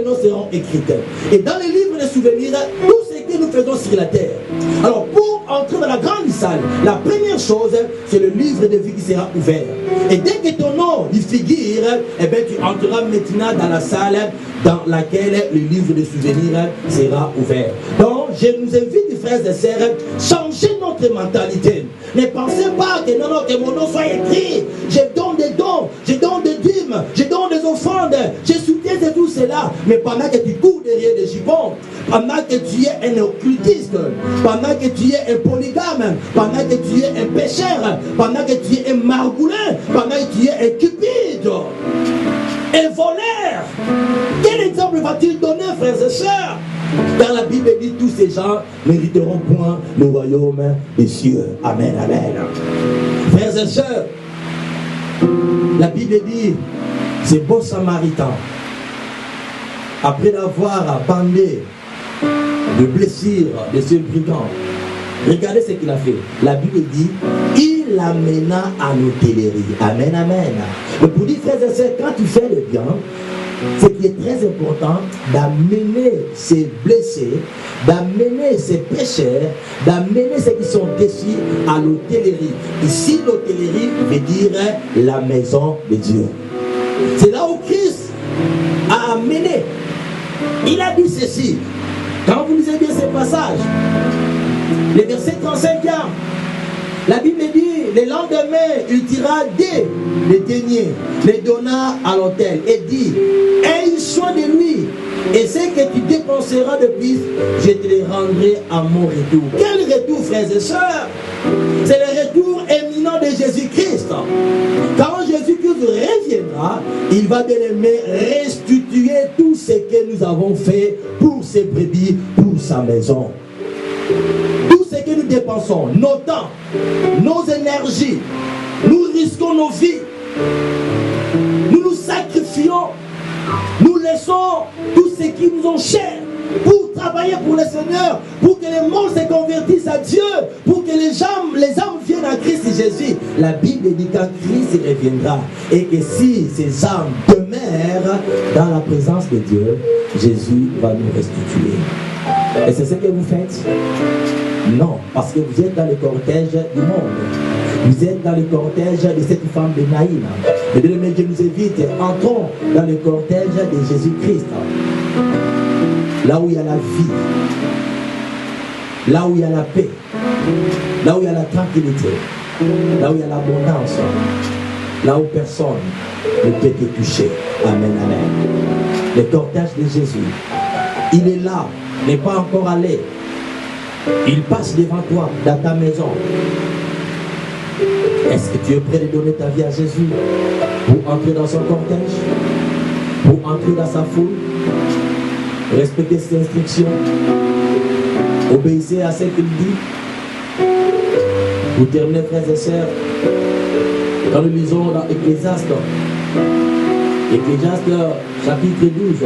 noms seront écrites. Et dans les livres de souvenirs, tout ce que nous faisons sur la terre. Alors pour entrer dans la grande salle, la première chose, c'est le livre de vie qui sera ouvert. Et dès que ton nom y figure, eh bien, tu entreras maintenant dans la salle dans laquelle le livre de souvenirs sera ouvert. Donc, je nous invite, frères et sœurs, changer notre mentalité. Ne pensez pas que non, que mon nom soit écrit. Je donne des dons, je donne des dîmes, je donne des offrandes, je soutiens de tout cela. Mais pendant que tu cours derrière des gibbons, pendant que tu es un occultiste, pendant que tu es un polygame, pendant que tu es un pécheur, pendant que tu es un margoulin, pendant que tu es un cupide, un voleur, quel exemple vas-tu donner, frères et sœurs? Car la Bible dit tous ces gens mériteront point le royaume des cieux. Amen, amen. Frères et sœurs, la Bible dit, ce bon samaritain, après l'avoir bandé de blessures de ce brigand, regardez ce qu'il a fait. La Bible dit, il l'amena à l'hôtellerie. Amen, amen. Mais pour dire, frères et sœurs, quand tu fais le bien, ce qui est très important, d'amener ces blessés, d'amener ces pécheurs, d'amener ceux qui sont déçus à l'hôtellerie. Ici, l'hôtellerie veut dire la maison de Dieu. C'est là où Christ a amené. Il a dit ceci. Quand vous lisez bien ce passage, le verset 35, la Bible dit, le lendemain, il tira les deniers, les donna à l'autel et dit, aie soin de lui, et ce que tu dépenseras de plus, je te le rendrai à mon retour. Quel retour, frères et sœurs? C'est le retour éminent de Jésus-Christ. Quand Jésus-Christ reviendra, il va bien aimer restituer tout ce que nous avons fait pour ses brebis, pour sa maison. Tout ce que nous dépensons, nos temps, nos énergies, nous risquons nos vies, nous nous sacrifions, nous laissons tout ce qui nous ont cher pour travailler pour le Seigneur, pour que les morts se convertissent à Dieu, pour que les âmes viennent à Christ Jésus. La Bible dit quand Christ reviendra et que si ces âmes demeurent dans la présence de Dieu, Jésus va nous restituer. Et c'est ce que vous faites? Non, parce que vous êtes dans le cortège du monde. Vous êtes dans le cortège de cette femme de Naïm. Et de je nous invite, entrons dans le cortège de Jésus-Christ. Là où il y a la vie, là où il y a la paix, là où il y a la tranquillité, là où il y a l'abondance, là où personne ne peut te toucher. Amen, amen. Le cortège de Jésus, il est là, n'est pas encore allé. Il passe devant toi, dans ta maison. Est-ce que tu es prêt de donner ta vie à Jésus pour entrer dans son cortège, pour entrer dans sa foule? Respectez ses instructions, obéissez à ce qu'il dit. Pour terminer, frères et sœurs, quand nous lisons dans Ecclésiaste chapitre 12,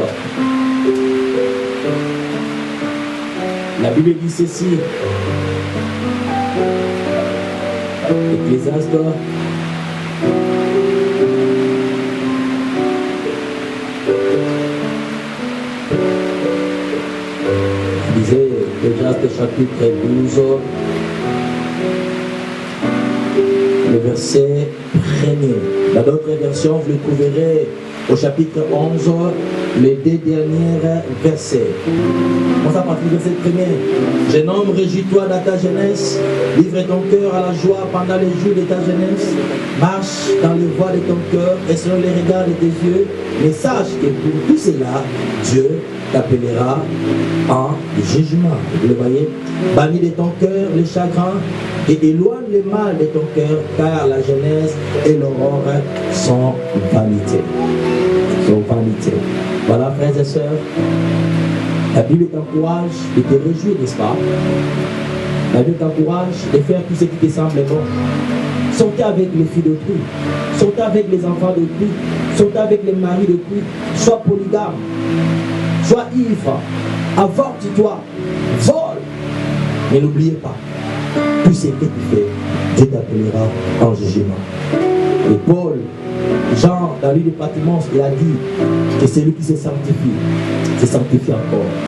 la Bible dit ceci. Ecclésiaste chapitre 12, le verset 1er. Dans d'autres versions, vous le trouverez au chapitre 11, les 2 derniers versets. On va partir du verset 1er. Jeune homme, réjouis-toi dans ta jeunesse, livre ton cœur à la joie pendant les jours de ta jeunesse, marche dans les voies de ton cœur et selon les regards de tes yeux, mais sache que pour tout cela, Dieu t'appellera en jugement. Vous le voyez? Bannis de ton cœur les chagrins et éloigne le mal de ton cœur, car la jeunesse et l'aurore sont vanité. Voilà, frères et sœurs, la Bible t'encourage de te réjouir, n'est-ce pas? La Bible t'encourage de faire tout ce qui te semble bon. Sortez avec les filles d'autrui, sortez avec les enfants d'autrui, sortez avec les maris d'autrui, sois polygame, sois ivre, avorte-toi, vole. Mais n'oubliez pas, tout ce que tu fais, Dieu t'appellera en jugement. Et Paul, Jean, dans l'île de Patmos, il a dit, Et celui qui se sanctifie encore.